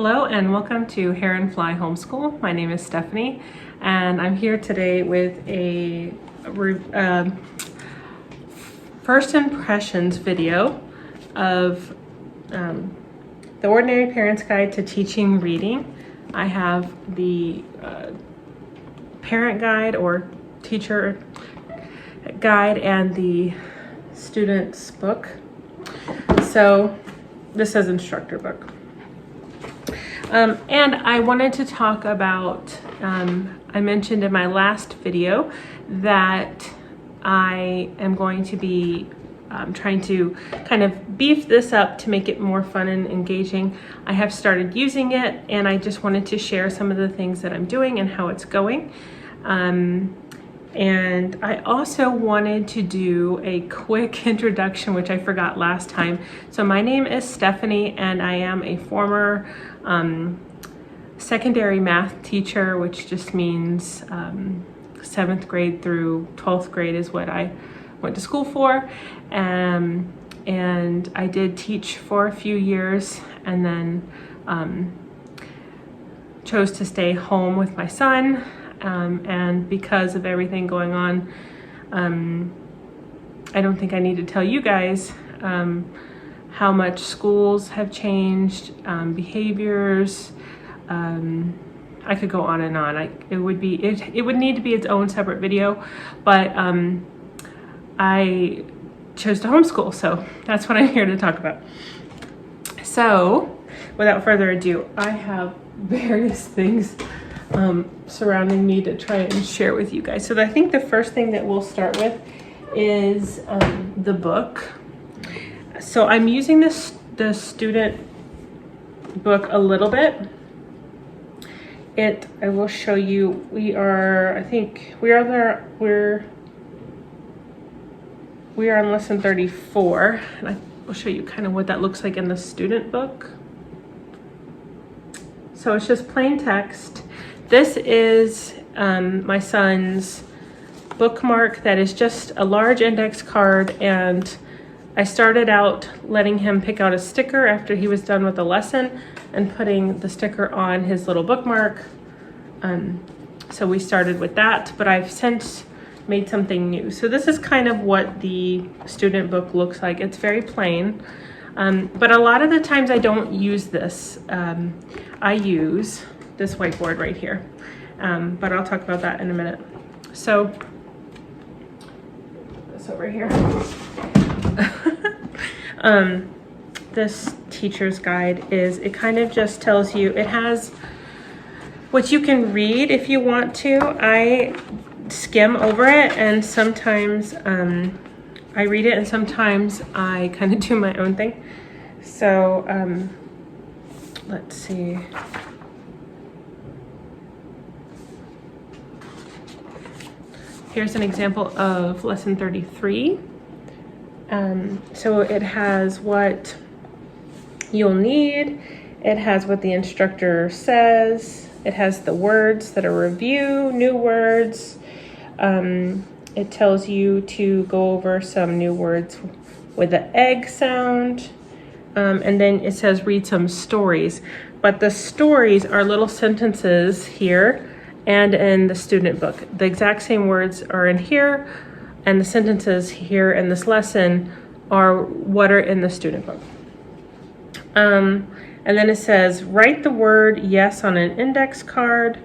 Hello and welcome to Heron Fly Homeschool. My name is Stephanie and I'm here today with a first impressions video of the Ordinary Parent's Guide to Teaching Reading. I have the parent guide or teacher guide and the student's book. So this says instructor book. And I wanted to talk about, I mentioned in my last video that I am going to be trying to kind of beef this up to make it more fun and engaging. I have started using it and I just wanted to share some of the things that I'm doing and how it's going. And I also wanted to do a quick introduction, which I forgot last time. So my name is Stephanie and I am a former secondary math teacher, which just means 7th grade through 12th grade is what I went to school for. And I did teach for a few years and then chose to stay home with my son. And because of everything going on, I don't think I need to tell you guys how much schools have changed, behaviors. I could go on and on. It would need to be its own separate video, but I chose to homeschool, so that's what I'm here to talk about. So without further ado, I have various things surrounding me to try and share with you guys. So I think the first thing that we'll start with is the book. So I'm using the student book a little bit. I will show you. We are on lesson 34, and I will show you kind of what that looks like in the student book. So it's just plain text. This is my son's bookmark that is just a large index card, and I started out letting him pick out a sticker after he was done with the lesson and putting the sticker on his little bookmark. So we started with that, but I've since made something new. So this is kind of what the student book looks like. It's very plain, but a lot of the times I don't use this. I use this whiteboard right here, but I'll talk about that in a minute. So this over here. This teacher's guide it kind of just tells you, it has what you can read if you want to. I skim over it and sometimes I read it and sometimes I kind of do my own thing. So let's see. Here's an example of lesson 33. So it has what you'll need. It has what the instructor says. It has the words that are review, new words. It tells you to go over some new words with the egg sound. And then it says read some stories. But the stories are little sentences here and in the student book. The exact same words are in here, and the sentences here in this lesson are what are in the student book. And then it says, write the word yes on an index card.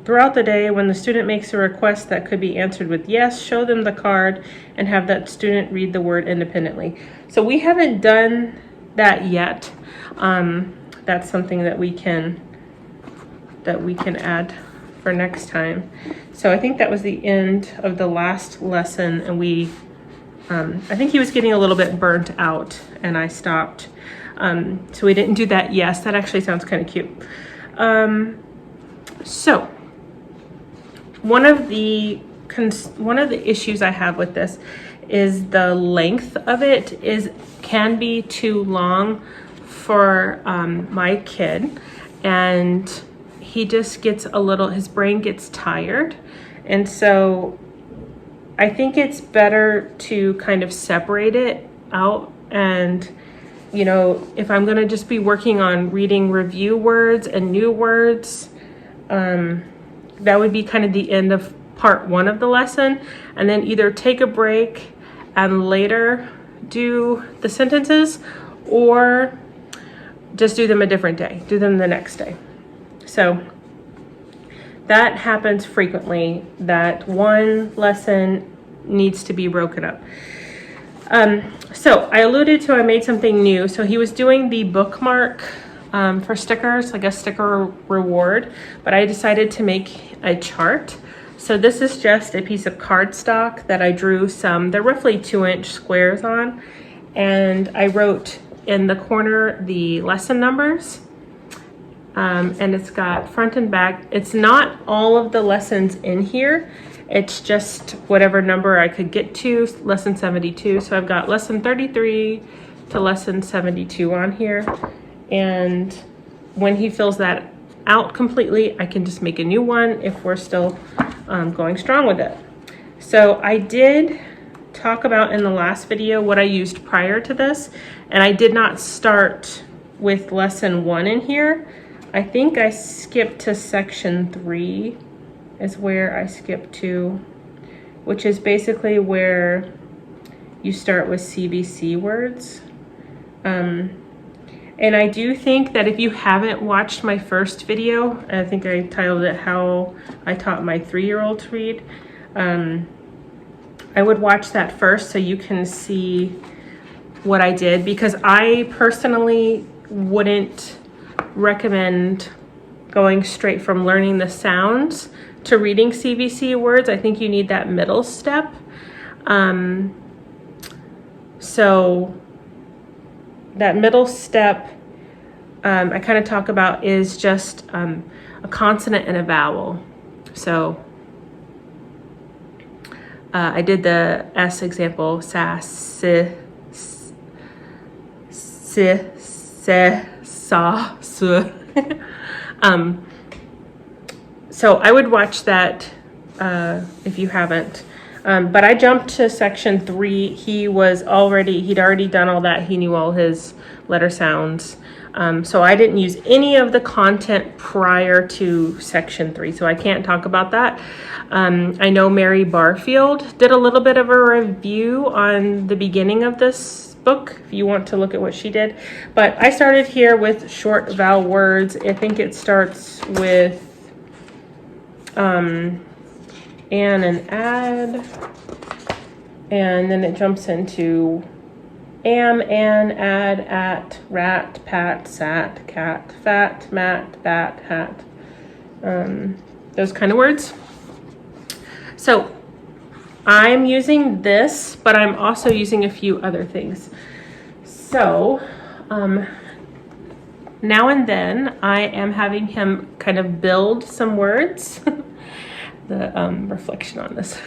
Throughout the day, when the student makes a request that could be answered with yes, show them the card and have that student read the word independently. So we haven't done that yet. That's something that we can add for next time. So I think that was the end of the last lesson, and I think he was getting a little bit burnt out and I stopped. So we didn't do that. Yes, that actually sounds kind of cute. So one of the issues I have with this is the length of it can be too long for my kid, and he just gets his brain gets tired. And so I think it's better to kind of separate it out and you know, if I'm gonna just be working on reading review words and new words, that would be kind of the end of part 1 of the lesson, and then either take a break and later do the sentences, or just do them a different day, do them the next day. So that happens frequently, that one lesson needs to be broken up. So I alluded to, I made something new. So he was doing the bookmark for stickers, like a sticker reward, but I decided to make a chart. So this is just a piece of cardstock that I drew they're roughly 2-inch squares on, and I wrote in the corner the lesson numbers, and it's got front and back. It's not all of the lessons in here. It's just whatever number I could get to, lesson 72. So I've got lesson 33 to lesson 72 on here. And when he fills that out completely, I can just make a new one if we're still going strong with it. So I did talk about in the last video what I used prior to this, and I did not start with lesson 1 in here. I think I skipped to section 3 is where I skipped to, which is basically where you start with CBC words. And I do think that if you haven't watched my first video, I think I titled it How I Taught My 3-Year-Old to Read, I would watch that first so you can see what I did, because I personally wouldn't recommend going straight from learning the sounds to reading CVC words. I think you need that middle step. So that middle step I kind of talk about is just a consonant and a vowel. So I did the S example, sa, si, se, sa, su. So I would watch that if you haven't. But I jumped to section 3. He'd already done all that. He knew all his letter sounds. So I didn't use any of the content prior to section 3. So I can't talk about that. I know Mary Barfield did a little bit of a review on the beginning of this book, if you want to look at what she did. But I started here with short vowel words. I think it starts with an and add, and then it jumps into am, an, add, at, rat, pat, sat, cat, fat, mat, bat, hat, those kind of words. So I'm using this, but I'm also using a few other things. So now and then I am having him kind of build some words. The reflection on this.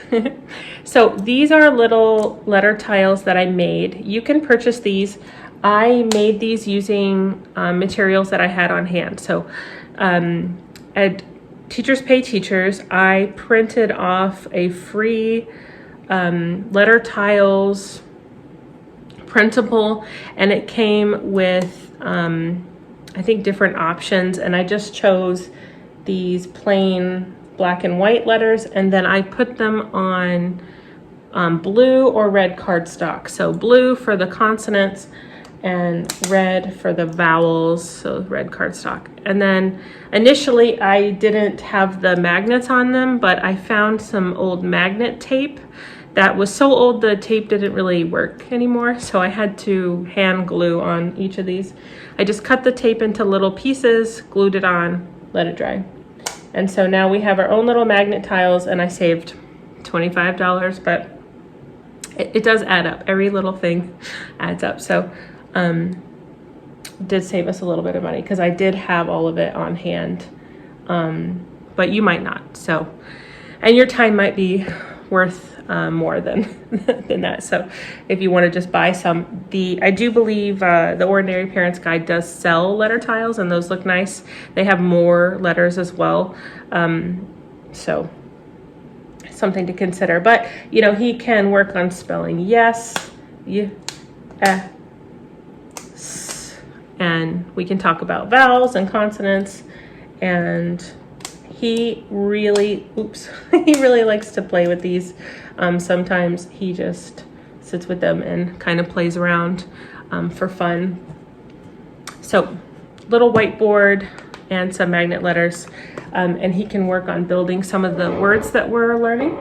So these are little letter tiles that I made. You can purchase these. I made these using materials that I had on hand. So at Teachers Pay Teachers, I printed off a free letter tiles printable, and it came with I think different options, and I just chose these plain black and white letters, and then I put them on blue or red cardstock. So blue for the consonants and red for the vowels, so red cardstock. And then initially I didn't have the magnets on them, but I found some old magnet tape that was so old the tape didn't really work anymore, so I had to hand glue on each of these. I just cut the tape into little pieces, glued it on, let it dry. And so now we have our own little magnet tiles, and I saved $25, but it does add up. Every little thing adds up. So did save us a little bit of money because I did have all of it on hand, but you might not. So, and your time might be worth more than that. So if you want to just buy some, I do believe the Ordinary Parents Guide does sell letter tiles, and those look nice. They have more letters as well. So something to consider. But you know, he can work on spelling yes, and we can talk about vowels and consonants. And he really, he really likes to play with these. Sometimes he just sits with them and kind of plays around for fun. So little whiteboard and some magnet letters, and he can work on building some of the words that we're learning.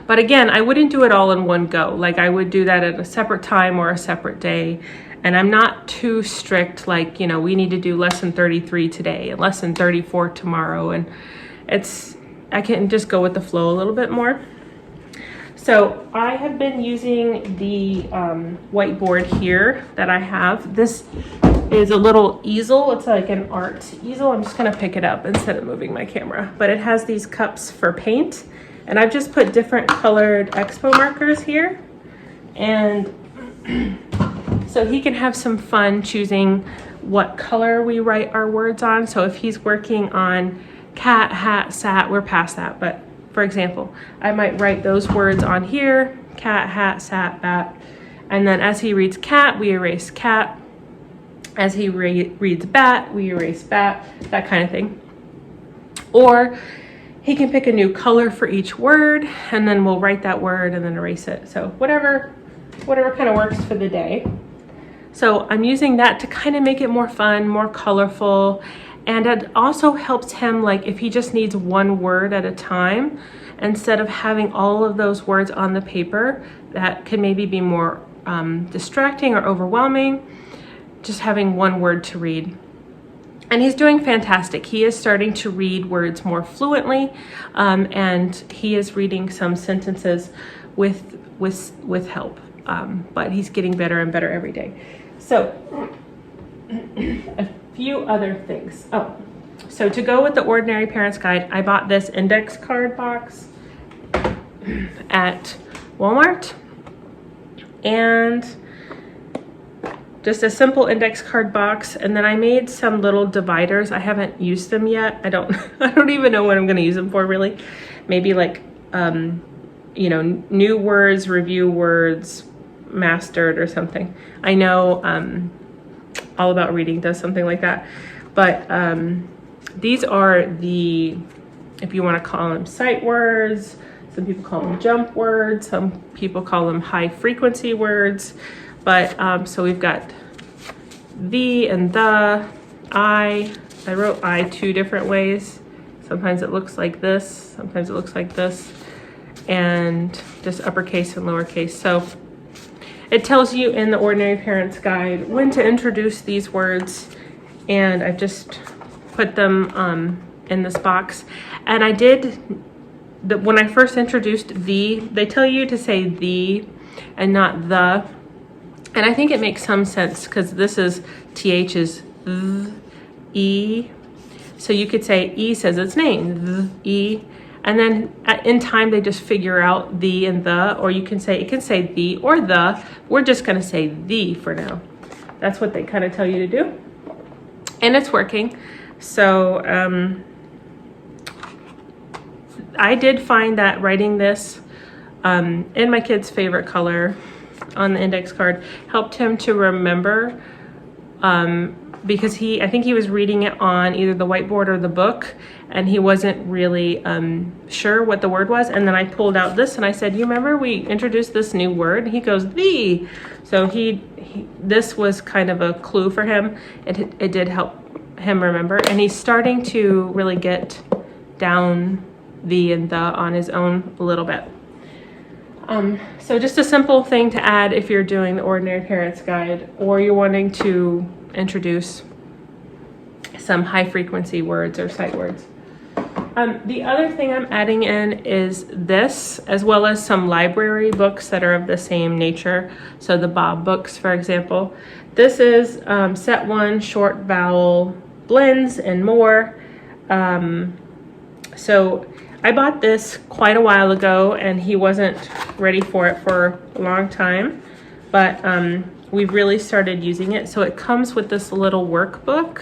But again, I wouldn't do it all in one go. Like, I would do that at a separate time or a separate day. And I'm not too strict, like, you know, we need to do lesson 33 today and lesson 34 tomorrow. And I can just go with the flow a little bit more. So I have been using the whiteboard here that I have. This is a little easel. It's like an art easel. I'm just gonna pick it up instead of moving my camera. But it has these cups for paint. And I've just put different colored expo markers here. And so he can have some fun choosing what color we write our words on. So if he's working on cat, hat, sat, we're past that. But for example, I might write those words on here, cat, hat, sat, bat. And then as he reads cat, we erase cat. As he reads bat, we erase bat, that kind of thing. Or he can pick a new color for each word, and then we'll write that word and then erase it. So whatever kind of works for the day. So I'm using that to kind of make it more fun, more colorful. And it also helps him, like, if he just needs one word at a time, instead of having all of those words on the paper, that can maybe be more distracting or overwhelming, just having one word to read. And he's doing fantastic. He is starting to read words more fluently, and he is reading some sentences with help. But he's getting better and better every day. So a few other things. So to go with the Ordinary Parents Guide, I bought this index card box at Walmart, and just a simple index card box. And then I made some little dividers. I haven't used them yet. I don't even know what I'm going to use them for, really. Maybe like, you know, new words, review words, mastered or something. I know All About Reading does something like that. But these are the, if you want to call them sight words, some people call them jump words, some people call them high frequency words. But so we've got the and the, I wrote I 2 different ways. Sometimes it looks like this, sometimes it looks like this, and just uppercase and lowercase. So it tells you in the Ordinary Parents Guide when to introduce these words, and I've just put them in this box. And I did, when I first introduced the, they tell you to say the and not the. And I think it makes some sense because this is TH is th, E. So you could say E says its name, th, E. And then in time, they just figure out the and the, or you can say, it can say the or the. We're just going to say the for now. That's what they kind of tell you to do. And it's working. So I did find that writing this in my kid's favorite color on the index card helped him to remember, because I think he was reading it on either the whiteboard or the book, and he wasn't really sure what the word was. And then I pulled out this and I said, you remember we introduced this new word? And he goes, the. So this was kind of a clue for him. It did help him remember, and he's starting to really get down the and the on his own a little bit. So just a simple thing to add if you're doing the Ordinary Parents Guide, or you're wanting to introduce some high frequency words or sight words. The other thing I'm adding in is this, as well as some library books that are of the same nature. So the Bob books, for example. This is set 1, short vowel blends and more. So I bought this quite a while ago, and he wasn't ready for it for a long time, but we've really started using it. So it comes with this little workbook,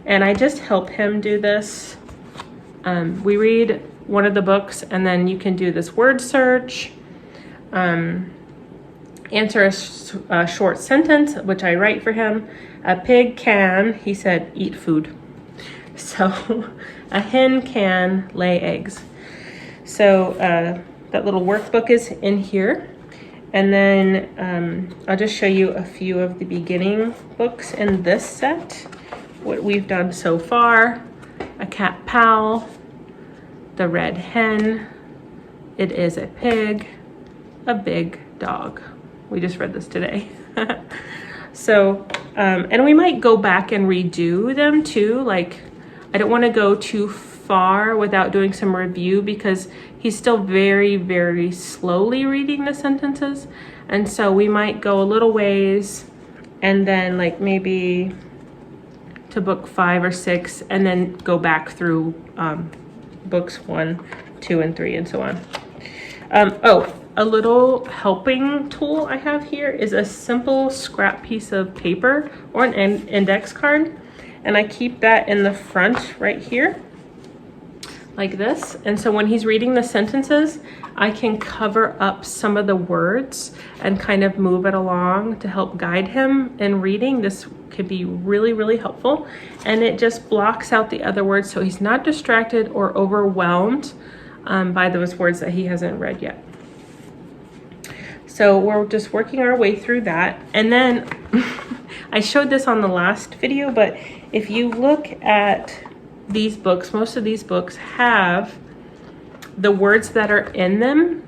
and I just help him do this. We read one of the books, and then you can do this word search. answer a short sentence, which I write for him. A pig can, he said, eat food. So a hen can lay eggs. So that little workbook is in here. And then I'll just show you a few of the beginning books in this set, what we've done so far. A cat pal, the red hen, it is a pig, a big dog. We just read this today. So, and we might go back and redo them too. Like, I don't want to go too far without doing some review because he's still very, very slowly reading the sentences. And so we might go a little ways and then like maybe to book 5 or 6 and then go back through books 1, 2, and 3 and so on. Oh, a little helping tool I have here is a simple scrap piece of paper or an index card. And I keep that in the front right here, like this. And so when he's reading the sentences, I can cover up some of the words and kind of move it along to help guide him in reading. This could be really, really helpful. And it just blocks out the other words so he's not distracted or overwhelmed by those words that he hasn't read yet. So we're just working our way through that. And then I showed this on the last video, but if you look at these books, most of these books have the words that are in them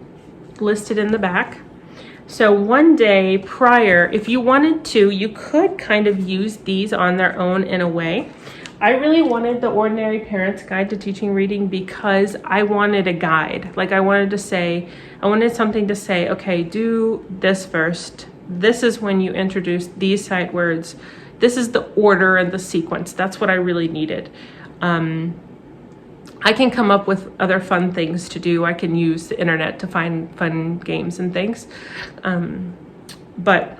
listed in the back. So one day prior, if you wanted to, you could kind of use these on their own in a way. I really wanted the Ordinary Parent's Guide to Teaching Reading because I wanted a guide. Like I wanted something to say, okay, do this first. This is when you introduce these sight words. This is the order and the sequence. That's what I really needed. I can come up with other fun things to do. I can use the internet to find fun games and things. But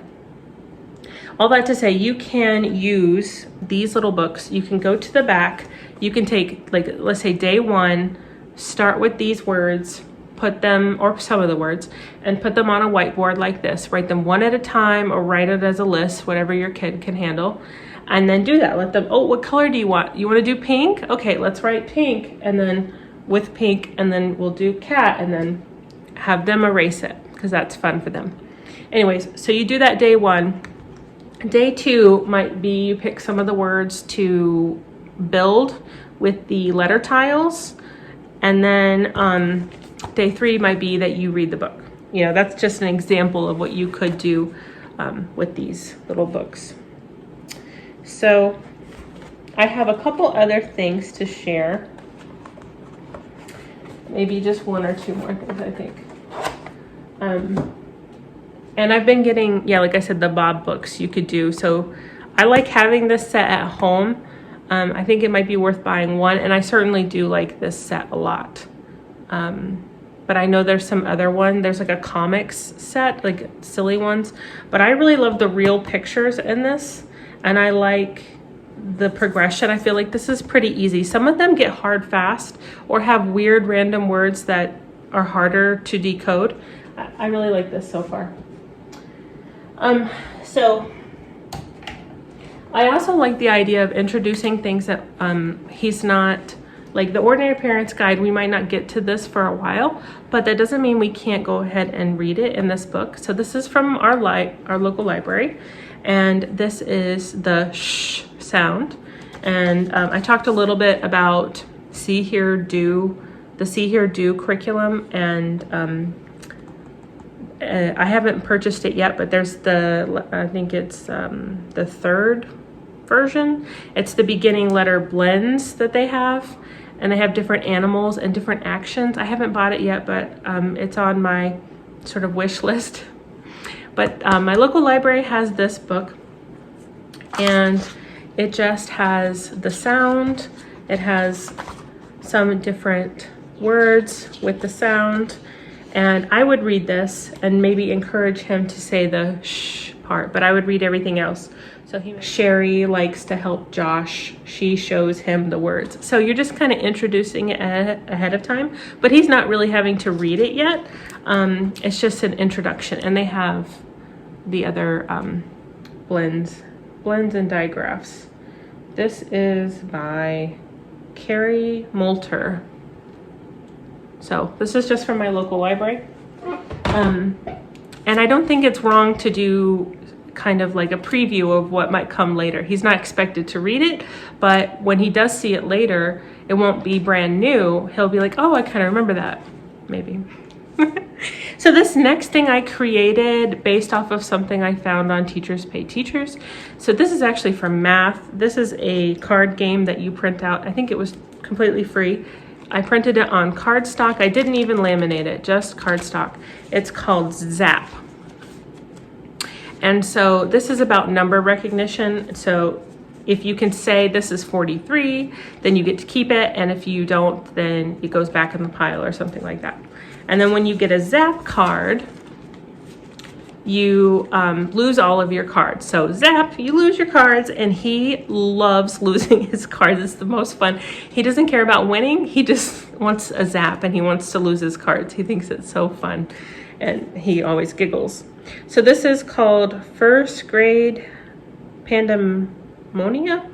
all that to say, you can use these little books. You can go to the back. You can take, like, let's say day 1, start with these words, put them, or some of the words, and put them on a whiteboard like this. Write them one at a time or write it as a list, whatever your kid can handle. And then do that. Let them, oh, what color do you want? You want to do pink? Okay, let's write pink. And then with pink, and then we'll do cat, and then have them erase it because that's fun for them. Anyways, so you do that day 1. Day 2 might be you pick some of the words to build with the letter tiles. And then day 3 might be that you read the book. You know, that's just an example of what you could do with these little books. So I have a couple other things to share. Maybe just 1 or 2 more things, I think. And I've been getting, yeah, like I said, the Bob books you could do. So I like having this set at home. I think it might be worth buying 1, and I certainly do like this set a lot. But I know there's some other one. There's like a comics set, like silly ones. But I really love the real pictures in this, and I like the progression. I feel like this is pretty easy. Some of them get hard fast or have weird random words that are harder to decode. I really like this so far. So I also like the idea of introducing things that he's not, like the Ordinary Parent's Guide, we might not get to this for a while, but that doesn't mean we can't go ahead and read it in this book. So this is from our local library, and this is the sh sound. And I talked a little bit about See, Hear, Do, the See, Hear, Do curriculum, and I haven't purchased it yet, but there's I think it's the 3rd version. It's the beginning letter blends that they have, and they have different animals and different actions. I haven't bought it yet, but it's on my sort of wish list. But my local library has this book, and it just has the sound. It has some different words with the sound. And I would read this and maybe encourage him to say the shh part, but I would read everything else. So Sherry likes to help Josh. She shows him the words. So you're just kind of introducing it ahead of time, but he's not really having to read it yet. It's just an introduction, and they have the other blends and digraphs. This is by Carrie Moulter. So this is just from my local library. And I don't think it's wrong to do kind of like a preview of what might come later. He's not expected to read it, but when he does see it later, it won't be brand new. He'll be like, oh, I kind of remember that, maybe. So this next thing I created based off of something I found on Teachers Pay Teachers. So this is actually for math. This is a card game that you print out. I think it was completely free. I printed it on cardstock. I didn't even laminate it, just cardstock. It's called Zap. And so this is about number recognition. So if you can say this is 43, then you get to keep it. And if you don't, then it goes back in the pile or something like that. And then when you get a Zap card, you lose all of your cards. So Zap, you lose your cards, and he loves losing his cards. It's the most fun. He doesn't care about winning. He just wants a Zap, and he wants to lose his cards. He thinks it's so fun, and he always giggles. So this is called First Grade Pandemania.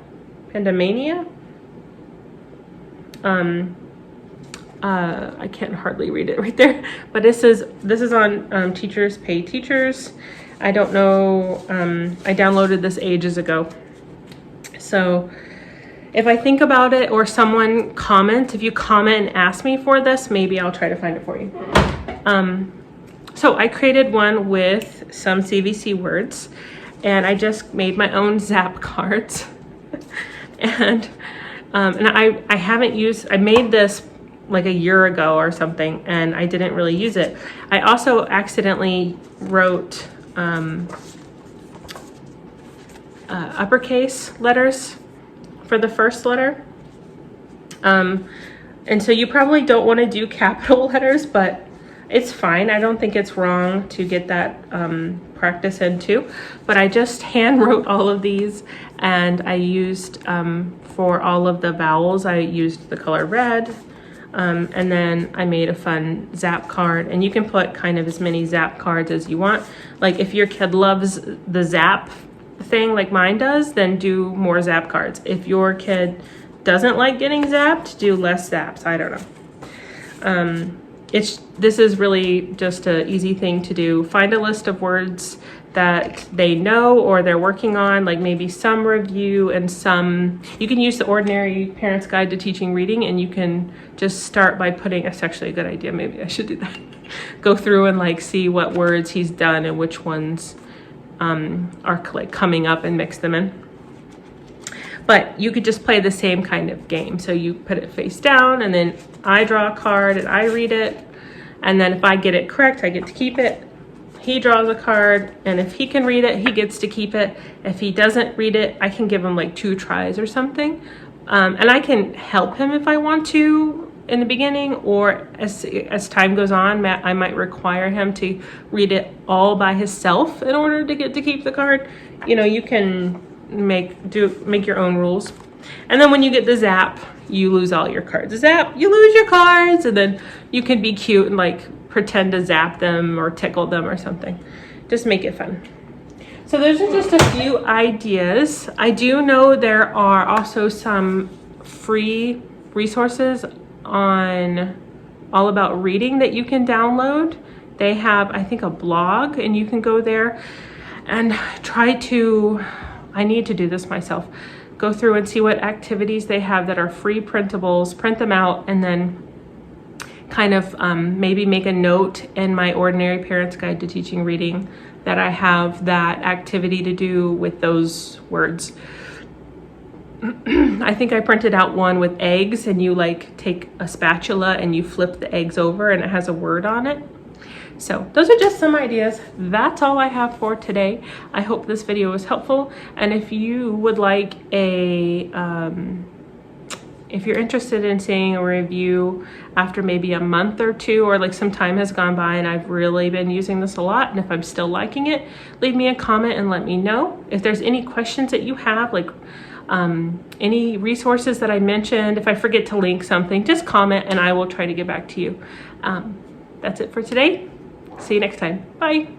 I can't hardly read it right there, but this is on Teachers Pay Teachers. I don't know, I downloaded this ages ago. So if I think about it, or someone comment, if you comment and ask me for this, maybe I'll try to find it for you. So I created one with some CVC words, and I just made my own Zap cards. and I haven't used, I made this like a year ago or something, and I didn't really use it. I also accidentally wrote uppercase letters for the first letter. And so you probably don't want to do capital letters, but it's fine. I don't think it's wrong to get that practice in too. But I just hand wrote all of these, and I used, for all of the vowels, I used the color red. And then I made a fun Zap card, and you can put kind of as many Zap cards as you want. Like if your kid loves the Zap thing like mine does, then do more Zap cards. If your kid doesn't like getting zapped, do less zaps. I don't know. This is really just an easy thing to do. Find a list of words that they know or they're working on, like maybe some review and some, you can use the Ordinary Parent's Guide to Teaching Reading, and you can just start by putting, that's actually a good idea, maybe I should do that. Go through and like see what words he's done and which ones are like coming up, and mix them in. But you could just play the same kind of game. So you put it face down, and then I draw a card and I read it. And then if I get it correct, I get to keep it. He draws a card, and if he can read it, he gets to keep it. If he doesn't read it, I can give him like 2 tries or something. And I can help him if I want to in the beginning, or as time goes on, I might require him to read it all by himself in order to get to keep the card. You know, you can make your own rules. And then when you get the Zap, you lose all your cards. Zap, you lose your cards, and then you can be cute and like pretend to zap them or tickle them or something. Just make it fun. So those are just a few ideas. I do know there are also some free resources on All About Reading that you can download. They have, I think, a blog, and you can go there and try to, I need to do this myself, go through and see what activities they have that are free printables, print them out, and then kind of maybe make a note in my Ordinary Parent's Guide to Teaching Reading that I have that activity to do with those words. I think I printed out one with eggs, and you like take a spatula and you flip the eggs over and it has a word on it. So those are just some ideas. That's all I have for today. I hope this video was helpful. And if you would like a, if you're interested in seeing a review after maybe a month or 2, or like some time has gone by and I've really been using this a lot, and if I'm still liking it, leave me a comment and let me know. If there's any questions that you have, like any resources that I mentioned, if I forget to link something, just comment and I will try to get back to you. That's it for today. See you next time. Bye.